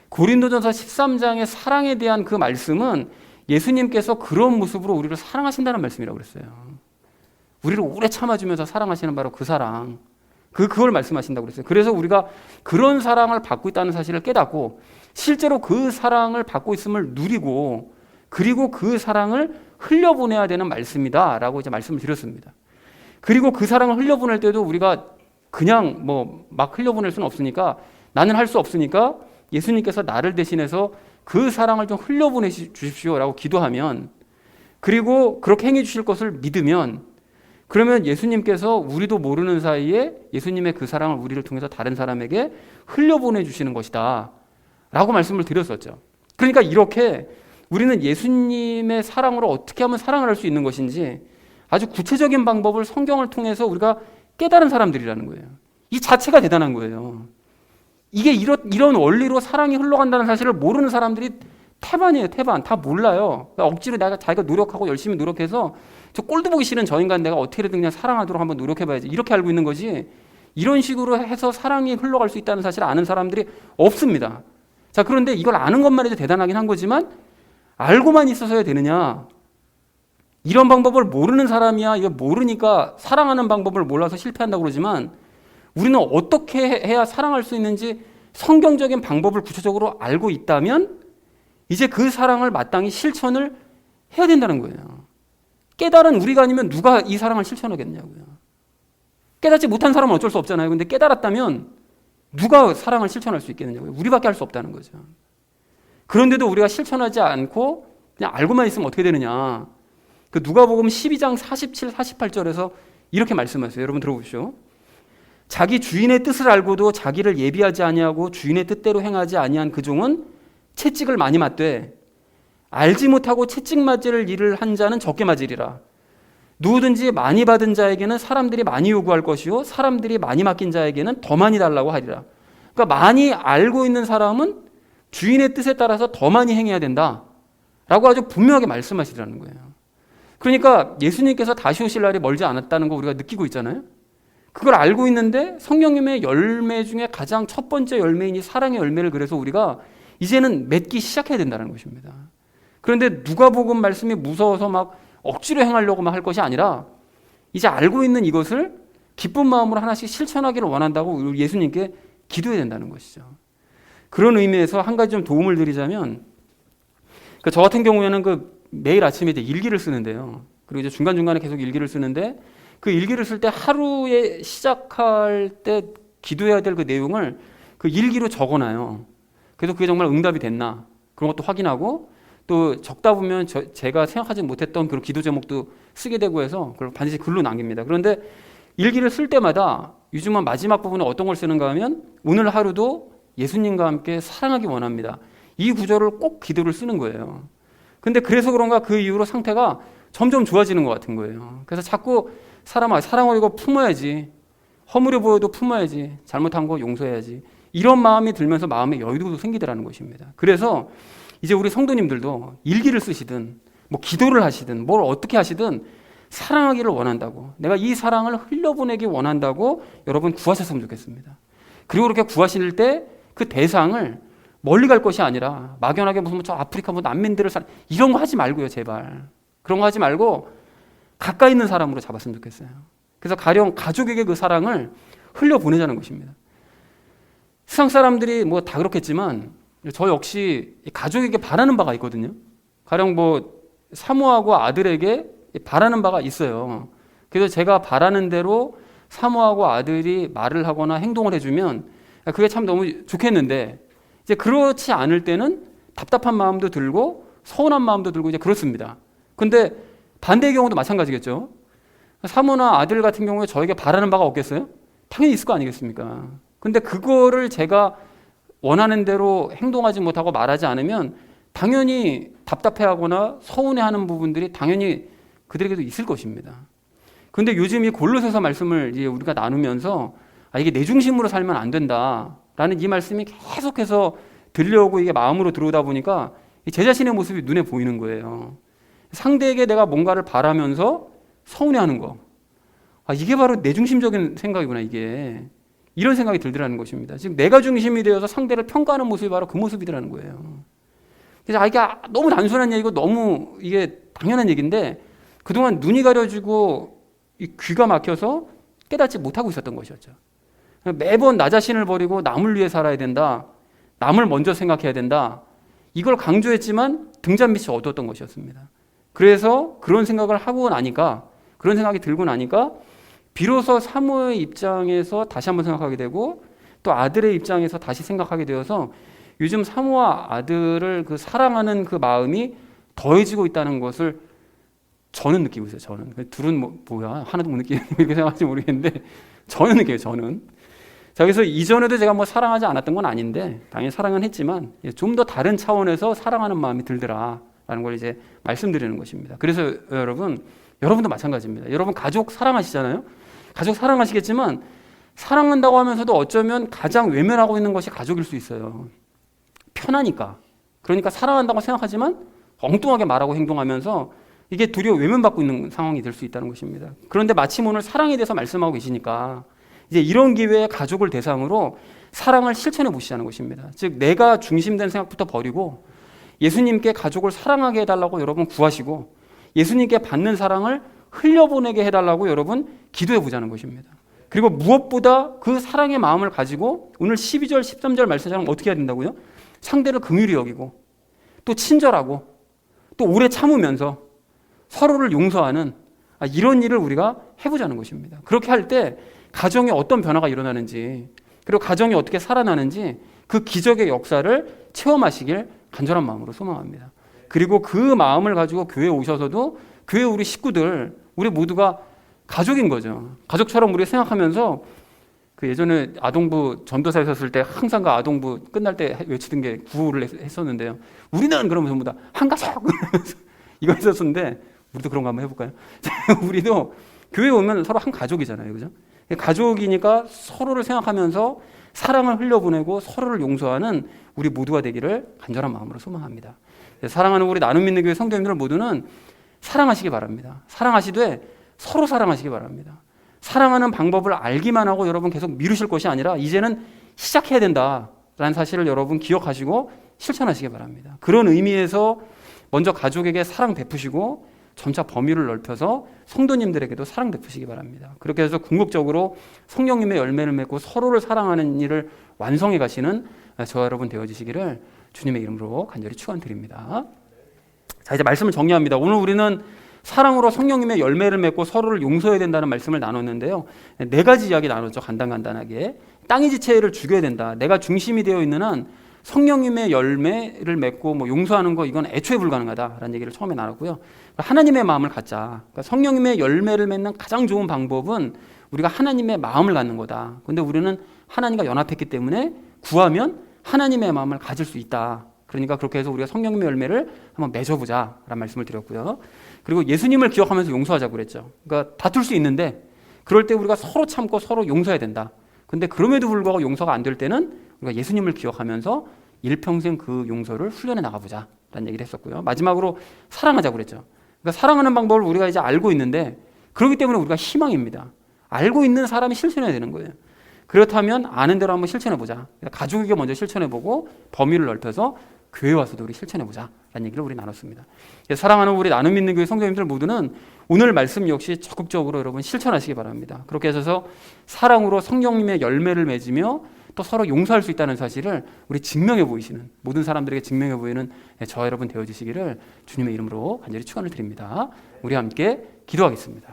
고린도전서 13장의 사랑에 대한 그 말씀은 예수님께서 그런 모습으로 우리를 사랑하신다는 말씀이라고 그랬어요. 우리를 오래 참아주면서 사랑하시는 바로 그 사랑, 그걸 말씀하신다고 그랬어요. 그래서 우리가 그런 사랑을 받고 있다는 사실을 깨닫고 실제로 그 사랑을 받고 있음을 누리고, 그리고 그 사랑을 흘려보내야 되는 말씀이다 라고 이제 말씀을 드렸습니다. 그리고 그 사랑을 흘려보낼 때도 우리가 그냥 막 흘려보낼 수는 없으니까, 나는 할 수 없으니까 예수님께서 나를 대신해서 그 사랑을 좀 흘려보내 주십시오 라고 기도하면, 그리고 그렇게 행해 주실 것을 믿으면, 그러면 예수님께서 우리도 모르는 사이에 예수님의 그 사랑을 우리를 통해서 다른 사람에게 흘려보내 주시는 것이다 라고 말씀을 드렸었죠. 그러니까 이렇게 우리는 예수님의 사랑으로 어떻게 하면 사랑을 할 수 있는 것인지 아주 구체적인 방법을 성경을 통해서 우리가 깨달은 사람들이라는 거예요. 이 자체가 대단한 거예요. 이게 이런 원리로 사랑이 흘러간다는 사실을 모르는 사람들이 태반이에요. 태반. 다 몰라요. 그러니까 억지로 자기가 노력하고 열심히 노력해서 저 꼴도 보기 싫은 저 인간 내가 어떻게든 그냥 사랑하도록 한번 노력해봐야지, 이렇게 알고 있는 거지, 이런 식으로 해서 사랑이 흘러갈 수 있다는 사실을 아는 사람들이 없습니다. 자, 그런데 이걸 아는 것만 해도 대단하긴 한 거지만 알고만 있어서야 되느냐? 이런 방법을 모르는 사람이야, 이거 모르니까 사랑하는 방법을 몰라서 실패한다고 그러지만, 우리는 어떻게 해야 사랑할 수 있는지 성경적인 방법을 구체적으로 알고 있다면 이제 그 사랑을 마땅히 실천을 해야 된다는 거예요. 깨달은 우리가 아니면 누가 이 사랑을 실천하겠냐고요. 깨닫지 못한 사람은 어쩔 수 없잖아요. 근데 깨달았다면 누가 사랑을 실천할 수 있겠느냐고요. 우리밖에 할 수 없다는 거죠. 그런데도 우리가 실천하지 않고 그냥 알고만 있으면 어떻게 되느냐. 그 누가복음 12장 47, 48절에서 이렇게 말씀하세요. 여러분 들어보십시오. 자기 주인의 뜻을 알고도 자기를 예비하지 아니하고 주인의 뜻대로 행하지 아니한 그 종은 채찍을 많이 맞되 알지 못하고 채찍 맞을 일을 한 자는 적게 맞으리라. 누구든지 많이 받은 자에게는 사람들이 많이 요구할 것이요 사람들이 많이 맡긴 자에게는 더 많이 달라고 하리라. 그러니까 많이 알고 있는 사람은 주인의 뜻에 따라서 더 많이 행해야 된다 라고 아주 분명하게 말씀하시더라는 거예요. 그러니까 예수님께서 다시 오실 날이 멀지 않았다는 거 우리가 느끼고 있잖아요. 그걸 알고 있는데 성령님의 열매 중에 가장 첫 번째 열매인 이 사랑의 열매를 그래서 우리가 이제는 맺기 시작해야 된다는 것입니다. 그런데 누가복음 말씀이 무서워서 막 억지로 행하려고 할 것이 아니라 이제 알고 있는 이것을 기쁜 마음으로 하나씩 실천하기를 원한다고 예수님께 기도해야 된다는 것이죠. 그런 의미에서 한 가지 좀 도움을 드리자면 저 같은 경우에는 매일 아침에 이제 일기를 쓰는데요. 그리고 이제 중간중간에 계속 일기를 쓰는데 그 일기를 쓸 때 하루에 시작할 때 기도해야 될 그 내용을 그 일기로 적어놔요. 그래서 그게 정말 응답이 됐나 그런 것도 확인하고 또 적다 보면 제가 생각하지 못했던 그런 기도 제목도 쓰게 되고 해서 그걸 반드시 글로 남깁니다. 그런데 일기를 쓸 때마다 요즘은 마지막 부분에 어떤 걸 쓰는가 하면 오늘 하루도 예수님과 함께 사랑하기 원합니다. 이 구절을 꼭 기도를 쓰는 거예요. 근데 그래서 그런가 그 이후로 상태가 점점 좋아지는 것 같은 거예요. 그래서 자꾸 사랑을 이거 품어야지. 허물어 보여도 품어야지. 잘못한 거 용서해야지. 이런 마음이 들면서 마음에 여유도 생기더라는 것입니다. 그래서 이제 우리 성도님들도 일기를 쓰시든 뭐 기도를 하시든 뭘 어떻게 하시든 사랑하기를 원한다고, 내가 이 사랑을 흘려보내기 원한다고 여러분 구하셨으면 좋겠습니다. 그리고 그렇게 구하실 때 그 대상을 멀리 갈 것이 아니라 막연하게 무슨 저 아프리카 난민들을 이런 거 하지 말고요, 제발. 그런 거 하지 말고 가까이 있는 사람으로 잡았으면 좋겠어요. 그래서 가령 가족에게 그 사랑을 흘려보내자는 것입니다. 세상 사람들이 뭐 다 그렇겠지만 저 역시 가족에게 바라는 바가 있거든요. 가령 사모하고 아들에게 바라는 바가 있어요. 그래서 제가 바라는 대로 사모하고 아들이 말을 하거나 행동을 해주면 그게 참 너무 좋겠는데 이제 그렇지 않을 때는 답답한 마음도 들고 서운한 마음도 들고 이제 그렇습니다. 근데 반대의 경우도 마찬가지겠죠. 사모나 아들 같은 경우에 저에게 바라는 바가 없겠어요? 당연히 있을 거 아니겠습니까? 근데 그거를 제가 원하는 대로 행동하지 못하고 말하지 않으면 당연히 답답해하거나 서운해하는 부분들이 당연히 그들에게도 있을 것입니다. 그런데 요즘 이 골로새서 말씀을 이제 우리가 나누면서 이게 내 중심으로 살면 안 된다라는 이 말씀이 계속해서 들려오고 이게 마음으로 들어오다 보니까 제 자신의 모습이 눈에 보이는 거예요. 상대에게 내가 뭔가를 바라면서 서운해하는 거, 이게 바로 내 중심적인 생각이구나. 이게 이런 생각이 들더라는 것입니다. 지금 내가 중심이 되어서 상대를 평가하는 모습이 바로 그 모습이더라는 거예요. 그래서 이게 너무 단순한 얘기고 너무 이게 당연한 얘기인데 그동안 눈이 가려지고 귀가 막혀서 깨닫지 못하고 있었던 것이었죠. 매번 나 자신을 버리고 남을 위해 살아야 된다. 남을 먼저 생각해야 된다. 이걸 강조했지만 등잔빛이 어두웠던 것이었습니다. 그래서 그런 생각을 하고 나니까, 그런 생각이 들고 나니까 비로소 사모의 입장에서 다시 한번 생각하게 되고 또 아들의 입장에서 다시 생각하게 되어서 요즘 사모와 아들을 사랑하는 그 마음이 더해지고 있다는 것을 저는 느끼고 있어요. 저는. 둘은 뭐야 하나도 못 느끼는 이렇게 생각할지 모르겠는데 저는 느껴요. 저는. 자, 그래서 이전에도 제가 사랑하지 않았던 건 아닌데 당연히 사랑은 했지만 좀 더 다른 차원에서 사랑하는 마음이 들더라라는 걸 이제 말씀드리는 것입니다. 그래서 여러분도 마찬가지입니다. 여러분 가족 사랑하시잖아요. 가족 사랑하시겠지만 사랑한다고 하면서도 어쩌면 가장 외면하고 있는 것이 가족일 수 있어요. 편하니까. 그러니까 사랑한다고 생각하지만 엉뚱하게 말하고 행동하면서 이게 도리어 외면받고 있는 상황이 될 수 있다는 것입니다. 그런데 마침 오늘 사랑에 대해서 말씀하고 계시니까 이제 이런 기회에 가족을 대상으로 사랑을 실천해 보시자는 것입니다. 즉 내가 중심된 생각부터 버리고 예수님께 가족을 사랑하게 해달라고 여러분 구하시고 예수님께 받는 사랑을 흘려보내게 해달라고 여러분 기도해 보자는 것입니다. 그리고 무엇보다 그 사랑의 마음을 가지고 오늘 12절 13절 말씀처럼 어떻게 해야 된다고요? 상대를 긍휼히 여기고 또 친절하고 또 오래 참으면서 서로를 용서하는 이런 일을 우리가 해보자는 것입니다. 그렇게 할 때 가정에 어떤 변화가 일어나는지 그리고 가정이 어떻게 살아나는지 그 기적의 역사를 체험하시길 간절한 마음으로 소망합니다. 그리고 그 마음을 가지고 교회에 오셔서도 교회 우리 식구들, 우리 모두가 가족인 거죠. 가족처럼 우리 생각하면서 그 예전에 아동부 전도사에 섰을 때 항상 그 아동부 끝날 때 외치던 게 구호를 했었는데요. 우리는 그러면 전부 다 한 가족 이거 했었는데 우리도 그런 거 한번 해볼까요? 우리도 교회 오면 서로 한 가족이잖아요, 그죠? 가족이니까 서로를 생각하면서 사랑을 흘려보내고 서로를 용서하는 우리 모두가 되기를 간절한 마음으로 소망합니다. 사랑하는 우리 나눔 믿는 교회 성도님들 모두는 사랑하시기 바랍니다. 사랑하시되 서로 사랑하시기 바랍니다. 사랑하는 방법을 알기만 하고 여러분 계속 미루실 것이 아니라 이제는 시작해야 된다라는 사실을 여러분 기억하시고 실천하시기 바랍니다. 그런 의미에서 먼저 가족에게 사랑 베푸시고 점차 범위를 넓혀서 성도님들에게도 사랑 베푸시기 바랍니다. 그렇게 해서 궁극적으로 성령님의 열매를 맺고 서로를 사랑하는 일을 완성해 가시는 저와 여러분 되어지시기를 주님의 이름으로 간절히 축원드립니다. 자, 이제 말씀을 정리합니다. 오늘 우리는 사랑으로 성령님의 열매를 맺고 서로를 용서해야 된다는 말씀을 나눴는데요. 네 가지 이야기 나눴죠. 간단하게. 땅의 지체를 죽여야 된다. 내가 중심이 되어 있는 한 성령님의 열매를 맺고 용서하는 거 이건 애초에 불가능하다라는 얘기를 처음에 나눴고요. 하나님의 마음을 갖자. 그러니까 성령님의 열매를 맺는 가장 좋은 방법은 우리가 하나님의 마음을 갖는 거다. 그런데 우리는 하나님과 연합했기 때문에 구하면 하나님의 마음을 가질 수 있다. 그러니까 그렇게 해서 우리가 성령님의 열매를 한번 맺어보자라는 말씀을 드렸고요. 그리고 예수님을 기억하면서 용서하자고 그랬죠. 그러니까 다툴 수 있는데 그럴 때 우리가 서로 참고 서로 용서해야 된다. 근데 그럼에도 불구하고 용서가 안 될 때는 우리가 예수님을 기억하면서 일평생 그 용서를 훈련해 나가보자라는 얘기를 했었고요. 마지막으로 사랑하자고 그랬죠. 그러니까 사랑하는 방법을 우리가 이제 알고 있는데 그렇기 때문에 우리가 희망입니다. 알고 있는 사람이 실천해야 되는 거예요. 그렇다면 아는 대로 한번 실천해보자. 그러니까 가족에게 먼저 실천해보고 범위를 넓혀서 교회 와서도 우리 실천해보자 라는 얘기를 우리 나눴습니다. 사랑하는 우리 나눔 믿는 교회 성도님들 모두는 오늘 말씀 역시 적극적으로 여러분 실천하시기 바랍니다. 그렇게 해서 사랑으로 성령님의 열매를 맺으며 또 서로 용서할 수 있다는 사실을 우리 증명해 보이시는 모든 사람들에게 증명해 보이는 저와 여러분 되어주시기를 주님의 이름으로 간절히 축원을 드립니다. 우리 함께 기도하겠습니다.